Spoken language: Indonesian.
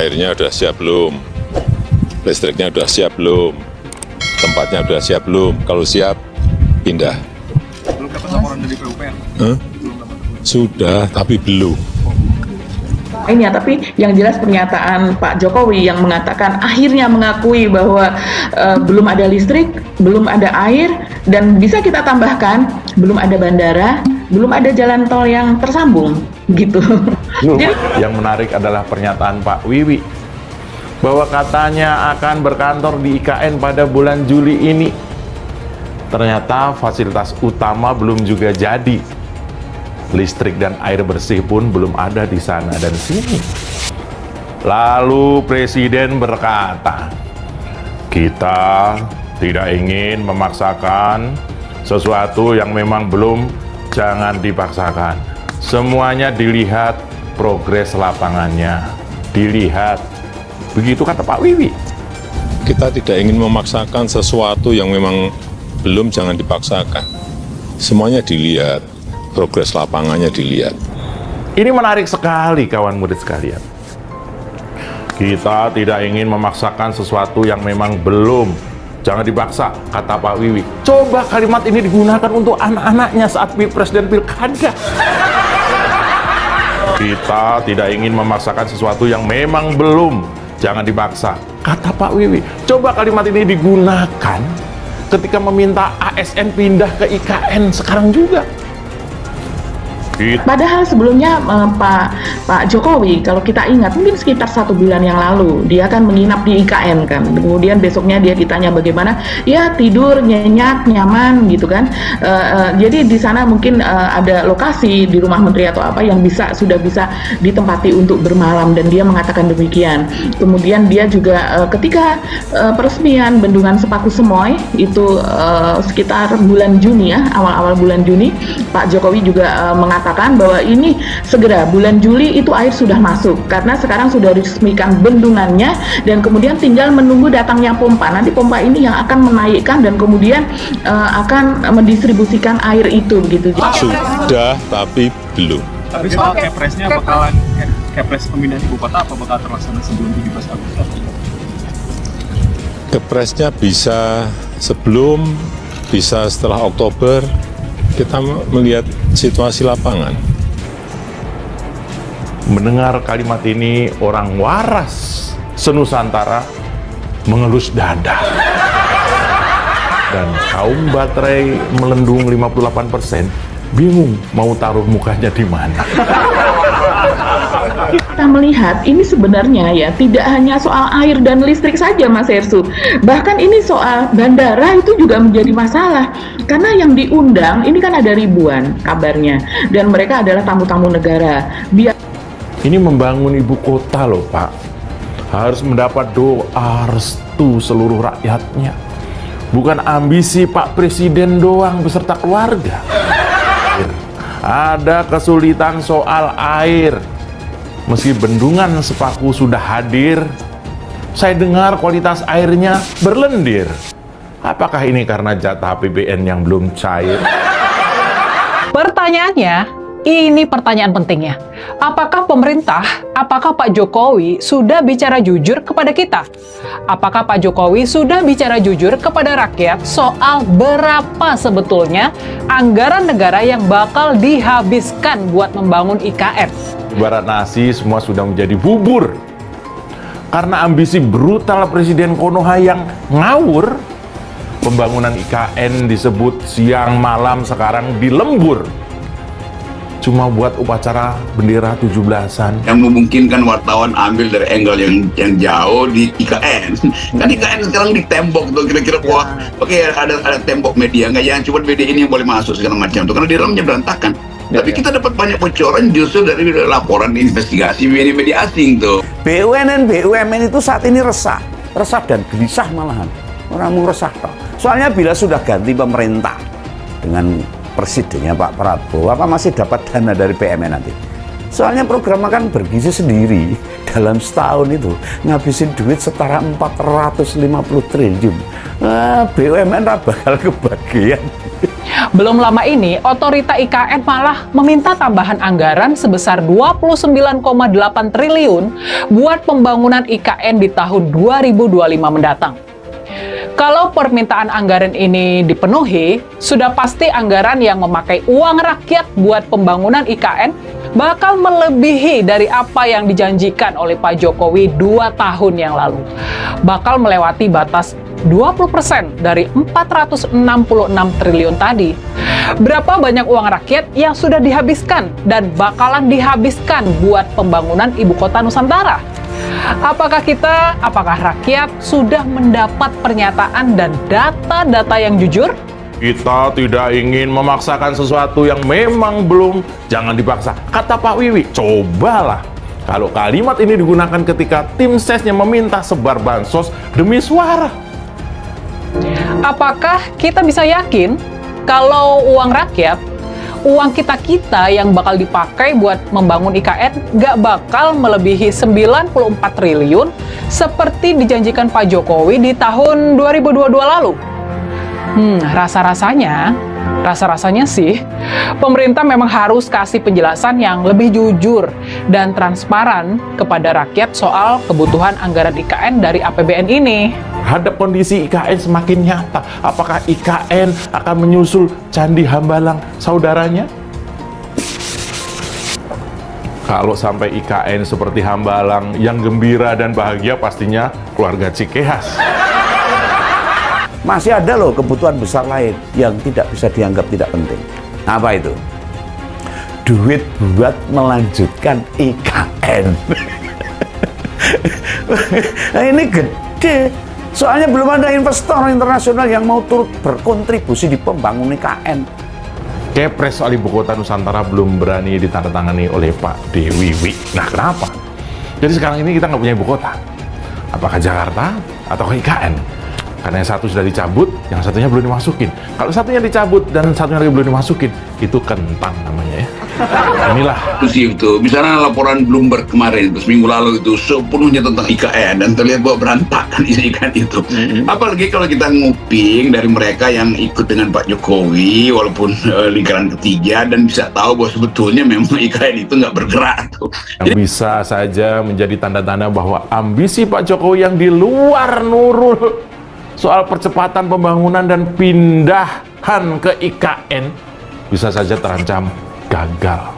airnya udah siap belum, listriknya udah siap belum, tempatnya udah siap belum, kalau siap pindah. Belum dapat laporan dari PUPR? Sudah, tapi belum. Ini ya, tapi yang jelas pernyataan Pak Jokowi yang mengatakan akhirnya mengakui bahwa belum ada listrik, belum ada air, dan bisa kita tambahkan belum ada bandara, belum ada jalan tol yang tersambung, gitu. Yang menarik adalah pernyataan Pak Wiwi bahwa katanya akan berkantor di IKN pada bulan Juli ini. Ternyata fasilitas utama belum juga jadi. Listrik dan air bersih pun belum ada di sana dan sini. Lalu Presiden berkata, kita tidak ingin memaksakan sesuatu yang memang belum, jangan dipaksakan. Semuanya dilihat progres lapangannya, dilihat. Begitu kata Pak Wiwi. Kita tidak ingin memaksakan sesuatu yang memang belum, jangan dipaksakan. Semuanya dilihat, progres lapangannya dilihat. Ini menarik sekali kawan murid sekalian. Kita tidak ingin memaksakan sesuatu yang memang belum, jangan dipaksa, kata Pak Wiwi. Coba kalimat ini digunakan untuk anak-anaknya saat Pilpres dan Pilkada. Kita tidak ingin memaksakan sesuatu yang memang belum, jangan dipaksa, kata Pak Wiwi. Coba kalimat ini digunakan ketika meminta ASN pindah ke IKN sekarang juga. Padahal sebelumnya Pak Jokowi, kalau kita ingat mungkin sekitar 1 bulan yang lalu dia kan menginap di IKN kan. Kemudian besoknya dia ditanya bagaimana, ya tidur nyenyak nyaman gitu kan. Jadi di sana mungkin ada lokasi di rumah menteri atau apa yang sudah bisa ditempati untuk bermalam, dan dia mengatakan demikian. Kemudian dia juga ketika peresmian Bendungan Sepaku Semoy itu sekitar bulan Juni ya, awal-awal bulan Juni, Pak Jokowi juga mengatakan bahwa ini segera bulan Juli itu air sudah masuk karena sekarang sudah diresmikan bendungannya, dan kemudian tinggal menunggu datangnya pompa. Nanti pompa ini yang akan menaikkan dan kemudian akan mendistribusikan air itu gitu. Sudah, tapi belum. Tapi soal Kepresnya bakalan, Kepres pemindahan ibu kota apa bakal terlaksana sebelum 17 Agustus? Kepresnya bisa sebelum, bisa setelah Oktober. Kita melihat situasi lapangan. Mendengar kalimat ini, orang waras senusantara mengelus dada. Dan kaum baterai melendung 58% bingung mau taruh mukanya di mana. Kita melihat ini sebenarnya ya tidak hanya soal air dan listrik saja Mas Hersu, bahkan ini soal bandara itu juga menjadi masalah karena yang diundang ini kan ada ribuan kabarnya, dan mereka adalah tamu-tamu negara. Ini membangun ibu kota loh Pak, harus mendapat doa restu seluruh rakyatnya, bukan ambisi Pak Presiden doang beserta keluarga. Ada kesulitan soal air. Meski Bendungan Sepaku sudah hadir, saya dengar kualitas airnya berlendir. Apakah ini karena jatah APBN yang belum cair? Pertanyaannya, ini pertanyaan pentingnya. Apakah pemerintah, apakah Pak Jokowi sudah bicara jujur kepada kita? Apakah Pak Jokowi sudah bicara jujur kepada rakyat soal berapa sebetulnya anggaran negara yang bakal dihabiskan buat membangun IKN? Ibarat nasi semua sudah menjadi bubur. Karena ambisi brutal Presiden Konoha yang ngawur, pembangunan IKN disebut siang malam sekarang dilembur. Cuma buat upacara bendera 17-an. Yang memungkinkan wartawan ambil dari angle yang jauh di IKN. Kan IKN sekarang di tembok tuh kira-kira wah, oke ada tembok media, nggak yang cuma media ini yang boleh masuk segala macam tuh, karena di dalamnya berantakan. Tapi kita dapat banyak bocoran justru dari laporan investigasi media asing tuh. BUMN itu saat ini resah dan gelisah malahan. Orang mau resah toh. Soalnya bila sudah ganti pemerintah dengan presidennya Pak Prabowo, apa masih dapat dana dari PMN nanti? Soalnya programnya kan bergizi sendiri. Dalam setahun itu ngabisin duit setara 450 triliun. BUMN bakal kebagian. Belum lama ini, Otorita IKN malah meminta tambahan anggaran sebesar 29,8 triliun buat pembangunan IKN di tahun 2025 mendatang. Kalau permintaan anggaran ini dipenuhi, sudah pasti anggaran yang memakai uang rakyat buat pembangunan IKN bakal melebihi dari apa yang dijanjikan oleh Pak Jokowi 2 tahun yang lalu. Bakal melewati batas 20% dari 466 triliun tadi. Berapa banyak uang rakyat yang sudah dihabiskan dan bakalan dihabiskan buat pembangunan ibu kota Nusantara? Apakah rakyat sudah mendapat pernyataan dan data-data yang jujur? Kita tidak ingin memaksakan sesuatu yang memang belum, jangan dipaksa. Kata Pak Wiwi, cobalah. Kalau kalimat ini digunakan ketika tim sesnya meminta sebar bansos demi suara. Apakah kita bisa yakin kalau uang rakyat, uang kita-kita yang bakal dipakai buat membangun IKN nggak bakal melebihi 94 triliun seperti dijanjikan Pak Jokowi di tahun 2022 lalu? Rasa-rasanya sih, pemerintah memang harus kasih penjelasan yang lebih jujur dan transparan kepada rakyat soal kebutuhan anggaran IKN dari APBN ini. Hadap kondisi IKN semakin nyata. Apakah IKN akan menyusul Candi Hambalang saudaranya? Kalau sampai IKN seperti Hambalang yang gembira dan bahagia, pastinya keluarga Cikeas. Masih ada loh kebutuhan besar lain yang tidak bisa dianggap tidak penting. Apa itu? Duit buat melanjutkan IKN. Nah, ini gede. Soalnya belum ada investor internasional yang mau turut berkontribusi di pembangunan IKN. Kepres soal ibu kota Nusantara belum berani ditandatangani oleh Pak Dewiwi. Nah, kenapa? Jadi sekarang ini kita nggak punya ibu kota. Apakah Jakarta atau IKN? Karena yang satu sudah dicabut, yang satunya belum dimasukin. Kalau satunya dicabut dan satunya lagi belum dimasukin, itu kentang namanya ya. Inilah. Itu misalnya laporan Bloomberg kemarin itu seminggu lalu itu sepenuhnya tentang IKN dan terlihat bahwa berantakan isi IKN itu. Apalagi kalau kita nguping dari mereka yang ikut dengan Pak Jokowi walaupun lingkaran ketiga dan bisa tahu bahwa sebetulnya memang IKN itu nggak bergerak tuh. Yang bisa saja menjadi tanda-tanda bahwa ambisi Pak Jokowi yang di luar Nurul soal percepatan pembangunan dan pindahan ke IKN bisa saja terancam gagal.